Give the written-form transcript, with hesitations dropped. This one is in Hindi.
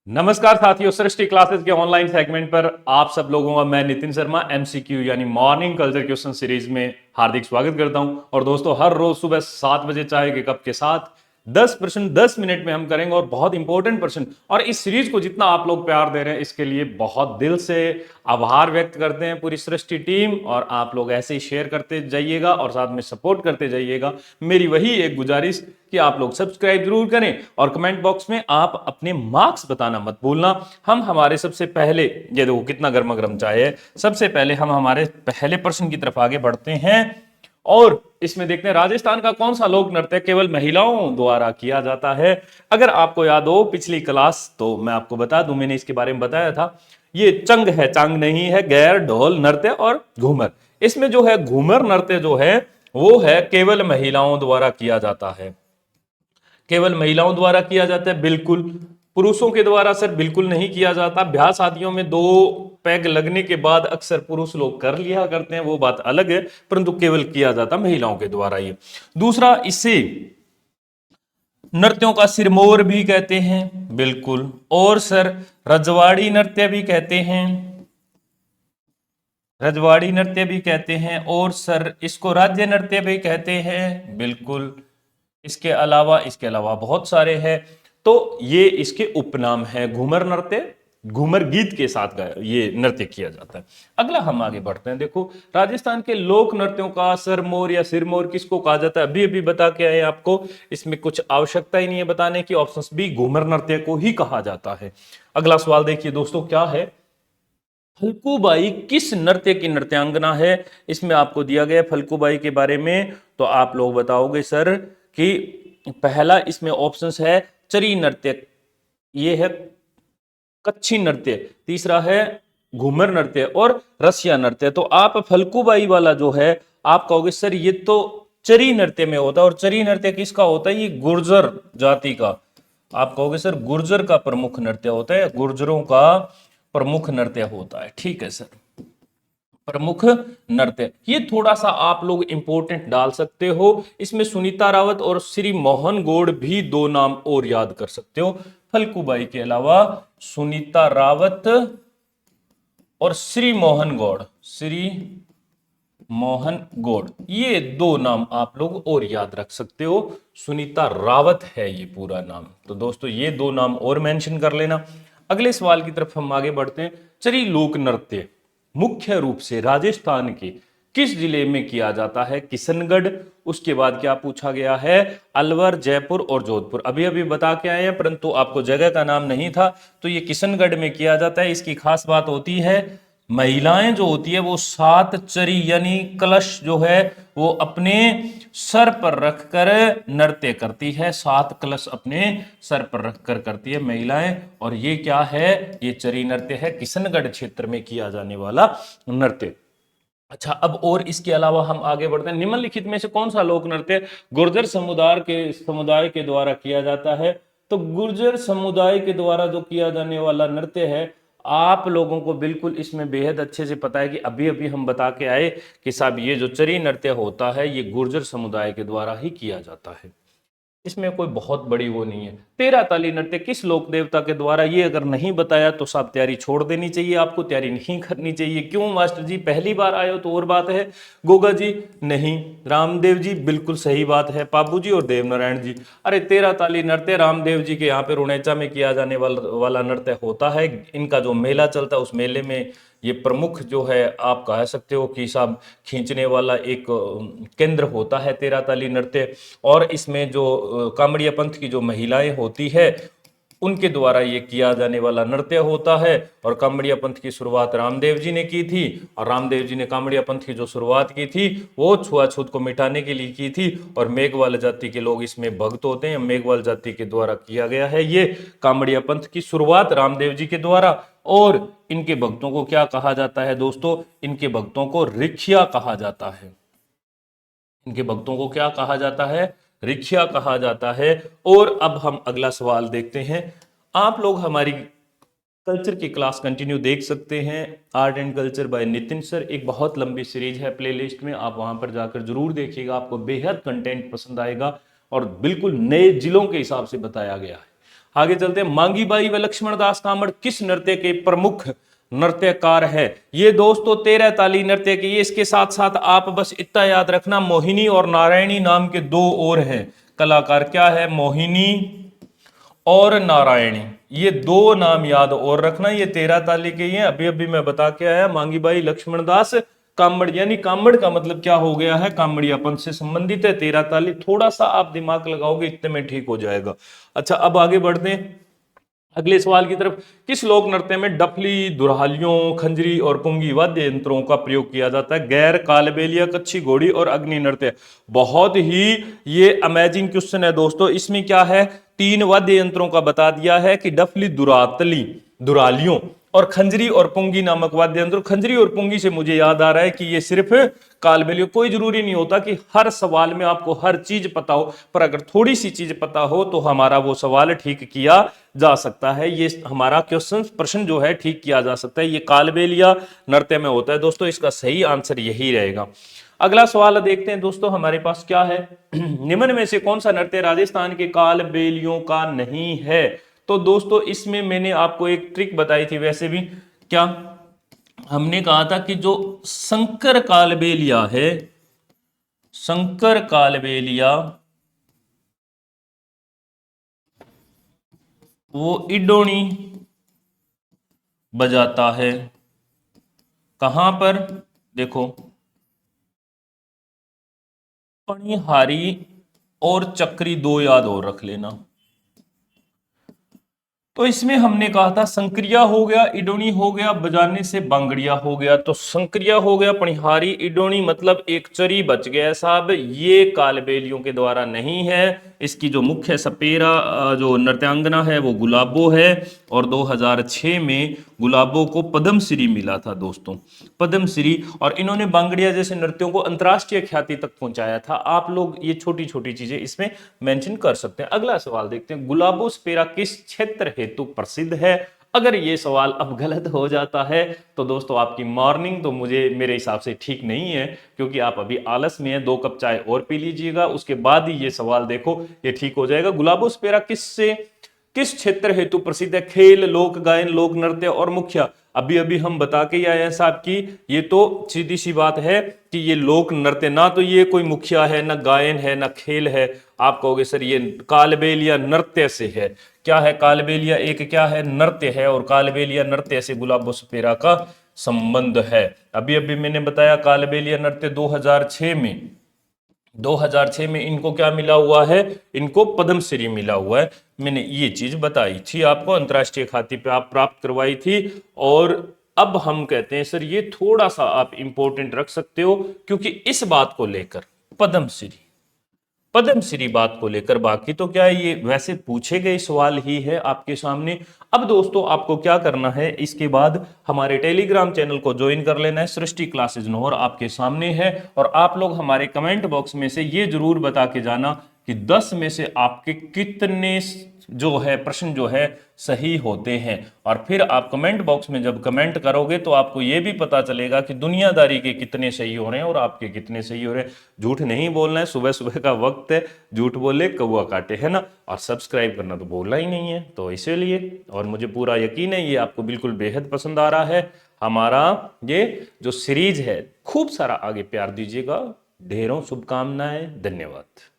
नमस्कार साथियों, सृष्टि क्लासेस के ऑनलाइन सेगमेंट पर आप सब लोगों का मैं नितिन शर्मा एमसीक्यू यानी मॉर्निंग कल्चर क्वेश्चन सीरीज में हार्दिक स्वागत करता हूं। और दोस्तों, हर रोज सुबह 7 बजे चाय के कप के साथ 10 प्रश्न 10 मिनट में हम करेंगे और बहुत इंपॉर्टेंट प्रश्न। और इस सीरीज को जितना आप लोग प्यार दे रहे हैं इसके लिए बहुत दिल से आभार व्यक्त करते हैं पूरी सृष्टि टीम। और आप लोग ऐसे ही शेयर करते जाइएगा और साथ में सपोर्ट करते जाइएगा। मेरी वही एक गुजारिश कि आप लोग सब्सक्राइब जरूर करें और कमेंट बॉक्स में आप अपने मार्क्स बताना मत भूलना। हम हमारे सबसे पहले, ये देखो कितना गर्मा गर्म चाय है, सबसे पहले हम हमारे पहले प्रश्न की तरफ आगे बढ़ते हैं। और इसमें देखते हैं राजस्थान का कौन सा लोक नृत्य केवल महिलाओं द्वारा किया जाता है। अगर आपको याद हो पिछली क्लास, तो मैं आपको बता दूं, मैंने इसके बारे में बताया था। ये चंग है, चांग नहीं है, गैर, ढोल नृत्य और घूमर। इसमें जो है घूमर नृत्य जो है वो है केवल महिलाओं द्वारा किया जाता है। केवल महिलाओं द्वारा किया जाता है, बिल्कुल। पुरुषों के द्वारा सर बिल्कुल नहीं किया जाता। ब्याह शादियों में 2 पैग लगने के बाद अक्सर पुरुष लोग कर लिया करते हैं, वो बात अलग है, परंतु केवल किया जाता महिलाओं के द्वारा ही। दूसरा, इसे नृत्यों का सिरमौर भी कहते हैं, बिल्कुल। और सर रजवाड़ी नृत्य भी कहते हैं, रजवाड़ी नृत्य भी कहते हैं। और सर इसको राज्य नृत्य भी कहते हैं, बिल्कुल। इसके अलावा बहुत सारे हैं। तो ये इसके उपनाम है। घूमर नृत्य घूमर गीत के साथ ये नृत्य किया जाता है। अगला हम आगे बढ़ते हैं। देखो, राजस्थान के लोक नृत्यों का सरमोर या सिरमौर किसको कहा जाता है, अभी अभी बता के आए आपको। इसमें कुछ आवश्यकता ही नहीं है बताने की। ऑप्शन बी, घूमर नृत्य को ही कहा जाता है। अगला सवाल देखिए दोस्तों, क्या है, फल्गुबाई किस नृत्य की नृत्यांगना है। इसमें आपको दिया गया फल्गुबाई के बारे में, तो आप लोग बताओगे सर कि पहला इसमें ऑप्शंस है चरी नृत्य, ये है कच्छी नृत्य, तीसरा है घूमर नृत्य और रसिया नृत्य। तो आप फल्गुबाई वाला जो है आप कहोगे सर ये तो चरी नृत्य में होता है। और चरी नृत्य किसका होता है, ये गुर्जर जाति का। आप कहोगे सर गुर्जर का प्रमुख नृत्य होता है, गुर्जरों का प्रमुख नृत्य होता है। ठीक है सर, प्रमुख नृत्य। ये थोड़ा सा आप लोग इंपॉर्टेंट डाल सकते हो। इसमें सुनीता रावत और श्री मोहन गौड़ भी 2 नाम और याद कर सकते हो। फल्गुबाई के अलावा सुनीता रावत और श्री मोहन गौड़, श्री मोहन गौड़, ये 2 नाम आप लोग और याद रख सकते हो। सुनीता रावत है ये पूरा नाम। तो दोस्तों ये 2 नाम और मेंशन कर लेना। अगले सवाल की तरफ हम आगे बढ़ते हैं। चरी लोक नृत्य मुख्य रूप से राजस्थान के किस जिले में किया जाता है। किशनगढ़, उसके बाद क्या पूछा गया है, अलवर, जयपुर और जोधपुर। अभी अभी बता के आए हैं, परंतु आपको जगह का नाम नहीं था। तो ये किशनगढ़ में किया जाता है। इसकी खास बात होती है, महिलाएं जो होती है वो 7 चरी यानी कलश जो है वो अपने सर पर रखकर नृत्य करती है। 7 कलश अपने सर पर रखकर करती है महिलाएं। और ये क्या है, ये चरी नृत्य है, किशनगढ़ क्षेत्र में किया जाने वाला नृत्य। अच्छा, अब और इसके अलावा हम आगे बढ़ते हैं। निम्नलिखित में से कौन सा लोक नृत्य गुर्जर समुदाय के द्वारा किया जाता है। तो गुर्जर समुदाय के द्वारा जो किया जाने वाला नृत्य है, आप लोगों को बिल्कुल इसमें बेहद अच्छे से पता है कि अभी अभी हम बता के आए कि साहब ये जो चरी नृत्य होता है ये गुर्जर समुदाय के द्वारा ही किया जाता है। इसमें कोई बहुत बड़ी वो नहीं है। 13 ताली नृत्य किस लोक देवता के द्वारा, ये अगर नहीं बताया तो साहब तैयारी छोड़ देनी चाहिए, आपको तैयारी नहीं करनी चाहिए। क्यों मास्टर जी, पहली बार आए हो तो और बात है। गोगा जी नहीं, रामदेव जी बिल्कुल सही बात है, पाबू जी और देवनारायण जी। अरे 13 ताली नृत्य रामदेव जी के यहाँ पे रुणेचा में किया जाने वाला नृत्य होता है। इनका जो मेला चलता है उस मेले में ये प्रमुख जो है आप कह सकते हो कि साहब खींचने वाला एक केंद्र होता है 13 ताली नृत्य। और इसमें जो कामड़िया पंथ की जो महिलाएं होती है उनके द्वारा ये किया जाने वाला नृत्य होता है। और कामड़िया पंथ की शुरुआत रामदेव जी ने की थी। और रामदेव जी ने कामड़िया पंथ की जो शुरुआत की थी वो छुआछूत को मिटाने के लिए की थी। और मेघवाल जाति के लोग इसमें भक्त होते हैं, मेघवाल जाति के द्वारा किया गया है ये कामड़िया पंथ की शुरुआत रामदेव जी के द्वारा। और इनके भक्तों को क्या कहा जाता है दोस्तों, इनके भक्तों को रिखिया कहा जाता है। इनके भक्तों को क्या कहा जाता है, रिखिया कहा जाता है। और अब हम अगला सवाल देखते हैं। आप लोग हमारी कल्चर की क्लास कंटिन्यू देख सकते हैं, art and culture by Nitin sir. एक बहुत लंबी सीरीज है प्लेलिस्ट में, आप वहां पर जाकर जरूर देखिएगा, आपको बेहद कंटेंट पसंद आएगा और बिल्कुल नए जिलों के हिसाब से बताया गया है। आगे चलते हैं, मांगी बाई व लक्ष्मणदास कामड़ किस नृत्य के प्रमुख नृत्यकार है? ये दोस्तों 13 ताली नृत्य के, ये इसके साथ साथ आप बस इतना याद रखना, मोहिनी और नारायणी नाम के दो और हैं कलाकार। क्या है? मोहिनी और नारायणी, ये दो नाम याद और रखना। ये 13 ताली के ही हैं, अभी अभी मैं बता के आया। मांगी बाई लक्ष्मणदास कामड़, यानी कामड़ का मतलब क्या हो गया है? कामड़ियापन से संबंधित है। 13 ताली थोड़ा सा आप दिमाग लगाओगे इतने में ठीक हो जाएगा। अच्छा, अब आगे बढ़ते हैं अगले सवाल की तरफ। किस लोक नृत्य में डफली, दुरहालियों, खंजरी और पुंगी वाद्य यंत्रों का प्रयोग किया जाता है? गैर, कालबेलिया, कच्छी घोड़ी और अग्नि नृत्य। बहुत ही ये अमेजिंग क्वेश्चन है दोस्तों। इसमें क्या है? 3 वाद्य यंत्रों का बता दिया है कि डफली, दुरातली, दुरालियों और खंजरी और पुंगी नामक वाद्य यंत्र। खंजरी और पुंगी से मुझे याद आ रहा है कि ये सिर्फ कालबेलिया, कोई जरूरी नहीं होता कि हर सवाल में आपको हर चीज पता हो, पर अगर थोड़ी सी चीज पता हो तो हमारा वो सवाल ठीक किया जा सकता है। ये हमारा प्रश्न जो है ठीक किया जा सकता है। ये कालबेलिया नृत्य में होता है दोस्तों, इसका सही आंसर यही रहेगा। अगला सवाल देखते हैं दोस्तों, हमारे पास क्या है? निम्न में से कौन सा नृत्य राजस्थान के कालबेलियों का नहीं है? तो दोस्तों इसमें मैंने आपको एक ट्रिक बताई थी। वैसे भी क्या हमने कहा था कि जो शंकर कालबेलिया है, शंकर कालबेलिया वो इडोनी बजाता है। कहां पर? देखो, पणिहारी और चक्री, दो याद और रख लेना। तो इसमें हमने कहा था संक्रिया हो गया, इडोनी हो गया, बजाने से बांगड़िया हो गया। तो संक्रिया हो गया, पणिहारी, इडोनी, मतलब एक चरी बच गया साहब। ये कालबेलियों के द्वारा नहीं है। इसकी जो मुख्य सपेरा जो नृत्यांगना है वो गुलाबो है। और 2006 में गुलाबो को पद्मश्री मिला था दोस्तों, पद्मश्री। और इन्होंने बांगड़िया जैसे नृत्यों को अंतर्राष्ट्रीय ख्याति तक पहुंचाया था। आप लोग ये छोटी छोटी चीजें इसमें मेंशन कर सकते हैं। अगला सवाल देखते हैं, गुलाबो स्पेरा किस क्षेत्र हेतु प्रसिद्ध है? अगर ये सवाल अब गलत हो जाता है तो दोस्तों आपकी मॉर्निंग तो मुझे मेरे हिसाब से ठीक नहीं है, क्योंकि आप अभी आलस में हैं। 2 कप चाय और पी लीजिएगा, उसके बाद ही ये सवाल देखो, ये ठीक हो जाएगा। गुलाबो स्पेरा किस क्षेत्र हेतु प्रसिद्ध है? खेल, लोक गायन, लोक नृत्य और मुखिया। अभी अभी हम बता के ही आए हैं साहब की ये तो सीधी सी बात है कि ये लोक नृत्य, ना तो ये कोई मुखिया है, ना गायन है, ना खेल है। आप कहोगे सर ये कालबेलिया नृत्य से है। क्या है? कालबेलिया एक क्या है? नृत्य है। और कालबेलिया नृत्य से गुलाबो स्पेरा का संबंध है। अभी अभी मैंने बताया कालबेलिया नृत्य 2006 में इनको क्या मिला हुआ है? इनको पद्मश्री मिला हुआ है। मैंने ये चीज बताई थी आपको, अंतर्राष्ट्रीय ख्याति पे आप प्राप्त करवाई थी। और अब हम कहते हैं सर ये थोड़ा सा आप इंपॉर्टेंट रख सकते हो, क्योंकि इस बात को लेकर पद्मश्री बात को लेकर, बाकी तो क्या है ये वैसे पूछे गए सवाल ही है आपके सामने। अब दोस्तों आपको क्या करना है, इसके बाद हमारे टेलीग्राम चैनल को ज्वाइन कर लेना है। सृष्टि क्लासेज नोर आपके सामने है। और आप लोग हमारे कमेंट बॉक्स में से ये जरूर बता के जाना कि 10 में से आपके कितने जो है प्रश्न जो है सही होते हैं। और फिर आप कमेंट बॉक्स में जब कमेंट करोगे तो आपको यह भी पता चलेगा कि दुनियादारी के कितने सही हो रहे हैं और आपके कितने सही हो रहे हैं। झूठ नहीं बोलना है, सुबह सुबह का वक्त है, झूठ बोले कौवा काटे, है ना। और सब्सक्राइब करना तो बोलना ही नहीं है, तो इसीलिए। और मुझे पूरा यकीन है ये आपको बिल्कुल बेहद पसंद आ रहा है। हमारा ये जो सीरीज है खूब सारा आगे प्यार दीजिएगा। ढेरों शुभकामनाएं, धन्यवाद।